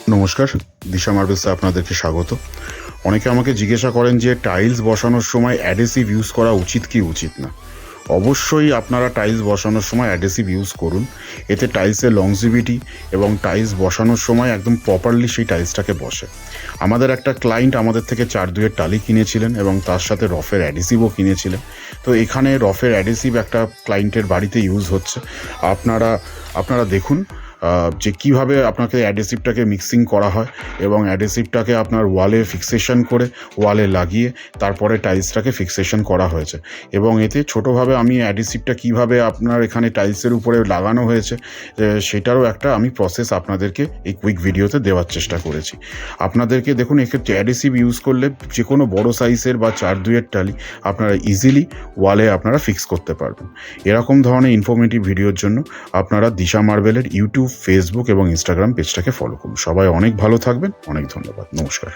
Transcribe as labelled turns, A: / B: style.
A: নমস্কার, দিশা মার্বেলসে আপনাদেরকে স্বাগত। অনেকে আমাকে জিজ্ঞাসা করেন যে টাইলস বসানোর সময় অ্যাডহেসিভ ইউজ করা উচিত কি উচিত না। অবশ্যই আপনারা টাইলস বসানোর সময় অ্যাডহেসিভ ইউজ করুন। এতে টাইলসের লংজিভিটি এবং টাইলস বসানোর সময় একদম প্রপারলি সেই টাইলসটাকে বসে। আমাদের একটা ক্লায়েন্ট আমাদের থেকে 4-2-এর টালি কিনেছিলেন এবং তার সাথে রফের অ্যাডহেসিভও কিনেছিলেন। তো এখানে রফের অ্যাডহেসিভ একটা ক্লায়েন্টের বাড়িতে ইউজ হচ্ছে। আপনারা দেখুন যে কীভাবে আপনাকে অ্যাডহেসিভটাকে মিক্সিং করা হয় এবং অ্যাডহেসিভটাকে আপনার ওয়ালে ফিক্সেশন করে ওয়ালে লাগিয়ে তারপরে টাইলসটাকে ফিক্সেশন করা হয়েছে। এবং এতে ছোটোভাবে আমি অ্যাডহেসিভটা কীভাবে আপনার এখানে টাইলসের উপরে লাগানো হয়েছে সেটারও একটা আমি প্রসেস আপনাদেরকে এই কুইক ভিডিওতে দেওয়ার চেষ্টা করেছি। আপনাদেরকে দেখুন, এক্ষেত্রে অ্যাডহেসিভ ইউজ করলে যে কোনো বড় সাইজের বা 4-2-এর টালি আপনারা ইজিলি ওয়ালে আপনারা ফিক্স করতে পারবেন। এরকম ধরনের ইনফরমেটিভ ভিডিওর জন্য আপনারা দিশা মার্বেলের ইউটিউব, ফেসবুক এবং ইনস্টাগ্রাম পেজটাকে ফলো করুন। সবাই অনেক ভালো থাকবেন। অনেক ধন্যবাদ। নমস্কার।